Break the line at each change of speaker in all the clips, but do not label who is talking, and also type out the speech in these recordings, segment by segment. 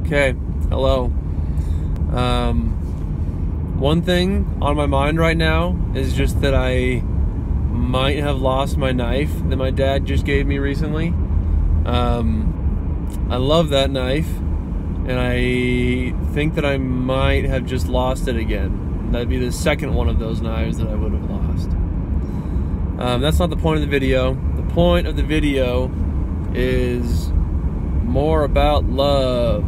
Okay, hello. One thing on my mind right now is just that I might have lost my knife that my dad just gave me recently. I love that knife, and I think that I might have just lost it again. That'd be the second one of those knives that I would have lost. That's not the point of the video. The point of the video is more about love.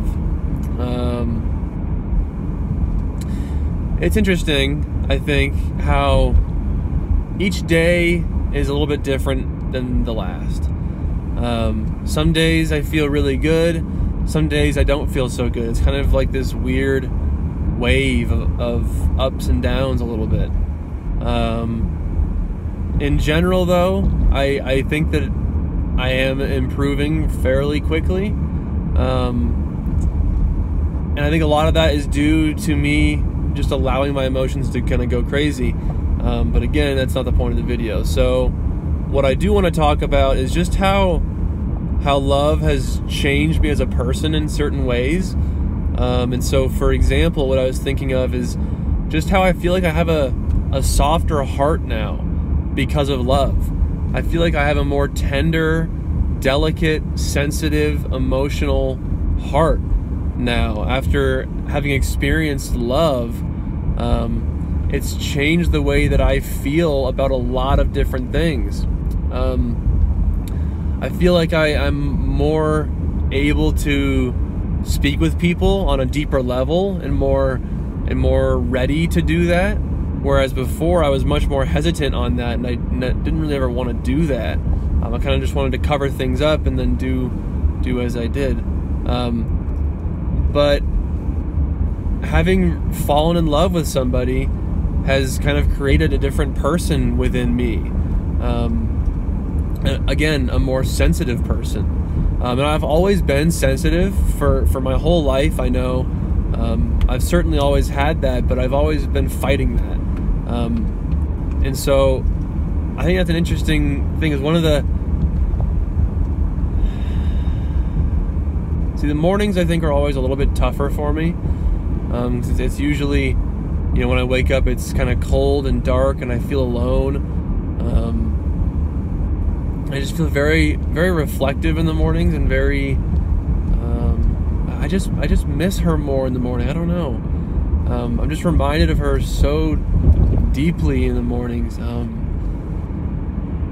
It's interesting, I think, how each day is a little bit different than the last. Some days I feel really good, some days I don't feel so good. It's kind of like this weird wave of ups and downs a little bit. In general, though, I think that I am improving fairly quickly. And I think a lot of that is due to me just allowing my emotions to kind of go crazy. But again, that's not the point of the video. So what I do want to talk about is just how love has changed me as a person in certain ways. And so, for example, what I was thinking of is just how I feel like I have a softer heart now because of love. I feel like I have a more tender, delicate, sensitive, emotional heart now after having experienced love. It's changed the way that I feel about a lot of different things. I feel like I'm more able to speak with people on a deeper level and more ready to do that, whereas before I was much more hesitant on that, and I didn't really ever want to do that. I kind of just wanted to cover things up and then do as I did. But having fallen in love with somebody has kind of created a different person within me. Again, a more sensitive person. And I've always been sensitive for my whole life, I know. I've certainly always had that, but I've always been fighting that. And so I think that's an interesting thing. Is one of the mornings I think are always a little bit tougher for me. It's usually, when I wake up, it's kind of cold and dark, and I feel alone. I just feel very, very reflective in the mornings, and very. I just miss her more in the morning. I don't know. I'm just reminded of her so deeply in the mornings.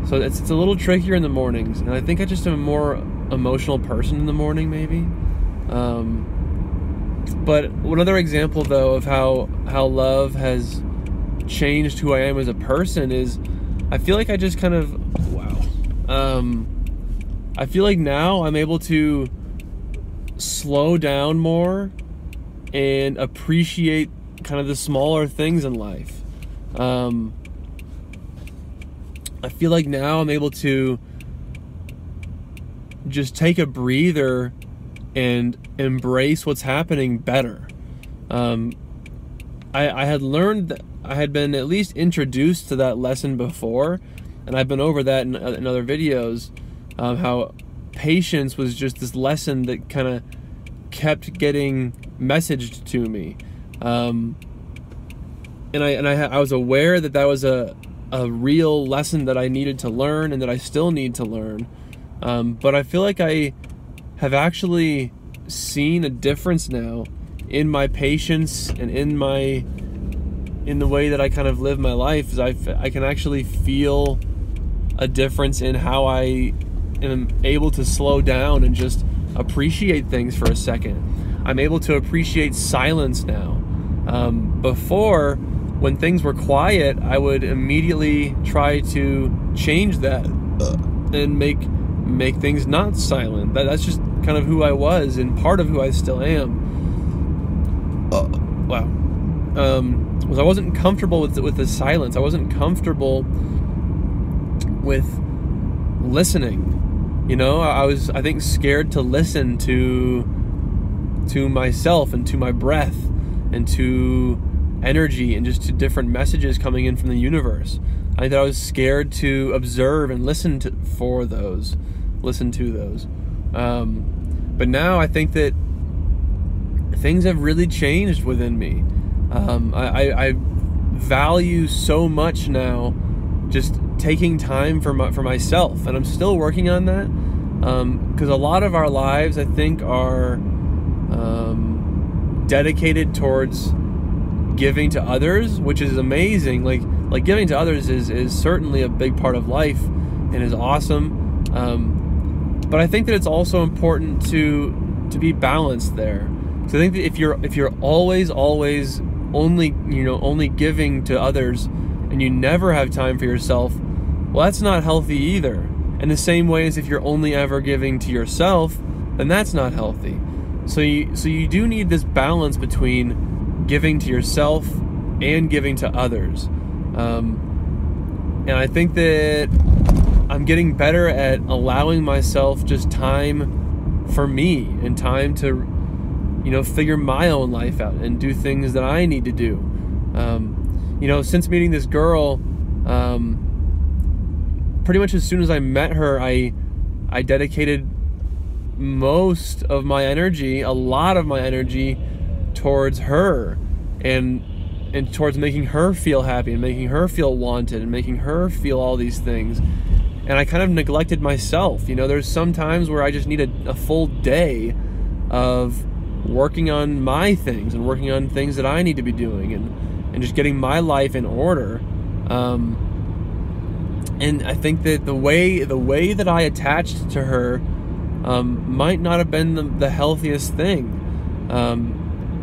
So it's a little trickier in the mornings, and I think I just am a more emotional person in the morning, maybe. But another example, though, of how love has changed who I am as a person is, I feel like I just kind of, I feel like now I'm able to slow down more and appreciate kind of the smaller things in life. I feel like now I'm able to just take a breather and embrace what's happening better. I had learned that I had been at least introduced to that lesson before, and I've been over that in other videos, how patience was just this lesson that kind of kept getting messaged to me. And I was aware that was a real lesson that I needed to learn and that I still need to learn. But I feel like I have actually seen a difference now in my patience and in the way that I kind of live my life. Is I can actually feel a difference in how I am able to slow down and just appreciate things for a second. I'm able to appreciate silence now. Before, when things were quiet, I would immediately try to change that and make things not silent. That's just kind of who I was, and part of who I still am. Was I wasn't comfortable with the silence. I wasn't comfortable with listening. I was, I think, scared to listen to myself and to my breath and to energy and just to different messages coming in from the universe. I think that I was scared to observe and listen to those. But now I think that things have really changed within me. I value so much now just taking time for myself, and I'm still working on that, because a lot of our lives, I think, are dedicated towards giving to others, which is amazing. Like giving to others is certainly a big part of life and is awesome, but I think that it's also important to be balanced there. So I think that if you're always only giving to others and you never have time for yourself, well, that's not healthy either. In the same way as if you're only ever giving to yourself, then that's not healthy. So you do need this balance between giving to yourself and giving to others. And I think that I'm getting better at allowing myself just time for me and time to, figure my own life out and do things that I need to do. Since meeting this girl, pretty much as soon as I met her, I dedicated most of my energy, a lot of my energy, towards her and towards making her feel happy and making her feel wanted and making her feel all these things. And I kind of neglected myself. There's some times where I just need a full day of working on my things and working on things that I need to be doing and just getting my life in order. And I think that the way that I attached to her might not have been the healthiest thing,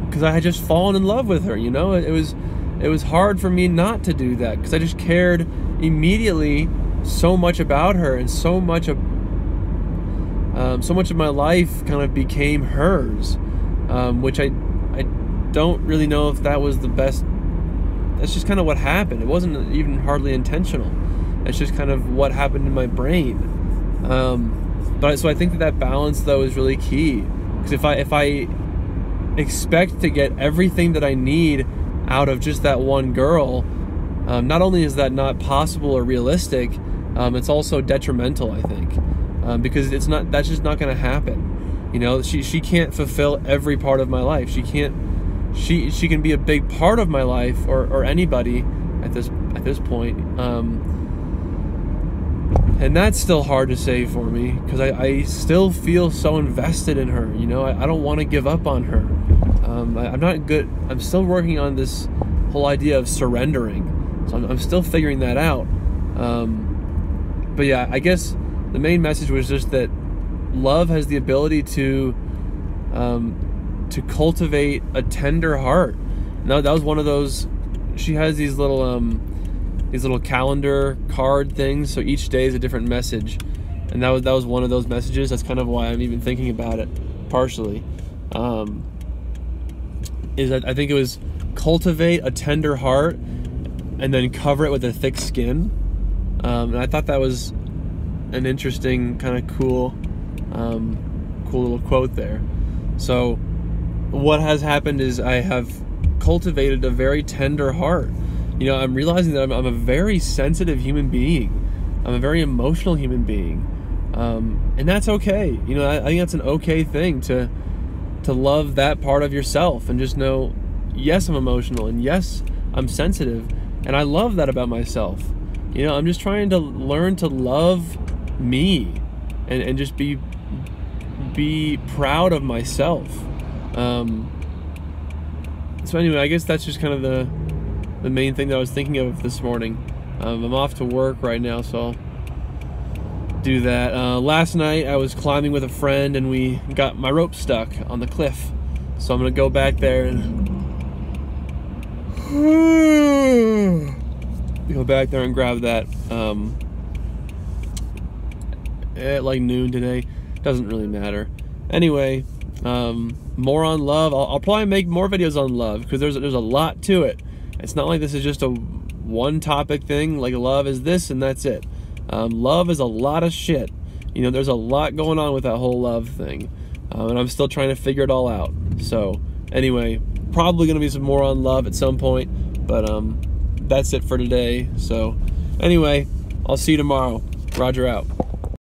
because I had just fallen in love with her. It was hard for me not to do that, because I just cared immediately so much about her, and so much of my life kind of became hers, which I don't really know if that was the best. That's just kind of what happened. It wasn't even hardly intentional. It's just kind of what happened in my brain. So I think that balance, though, is really key. Because if I expect to get everything that I need out of just that one girl, not only is that not possible or realistic, it's also detrimental, I think, because that's just not going to happen. She can't fulfill every part of my life. She can be a big part of my life, or anybody at this point. And that's still hard to say for me, because I still feel so invested in her. I don't want to give up on her. I'm not good. I'm still working on this whole idea of surrendering. So I'm still figuring that out. But yeah, I guess the main message was just that love has the ability to cultivate a tender heart. Now, that was one of those. She has these little calendar card things, so each day is a different message, and that was one of those messages. That's kind of why I'm even thinking about it, partially. Is that I think it was cultivate a tender heart and then cover it with a thick skin, and I thought that was an interesting, kind of cool little quote there. So what has happened is I have cultivated a very tender heart. I'm realizing that I'm a very sensitive human being. I'm a very emotional human being, and that's okay. I think that's an okay thing to love that part of yourself and just know, yes, I'm emotional, and yes, I'm sensitive, and I love that about myself. I'm just trying to learn to love me and just be proud of myself. So anyway, I guess that's just kind of the main thing that I was thinking of this morning. I'm off to work right now, so I'll do that. Last night I was climbing with a friend and we got my rope stuck on the cliff, so I'm gonna go back there and grab that at like noon today. Doesn't really matter. Anyway, more on love. I'll probably make more videos on love, because there's a lot to it. It's not like this is just a one topic thing, like love is this and that's it. Love is a lot of shit. There's a lot going on with that whole love thing, and I'm still trying to figure it all out. So anyway, probably gonna be some more on love at some point, but that's it for today. So anyway, I'll see you tomorrow. Roger out.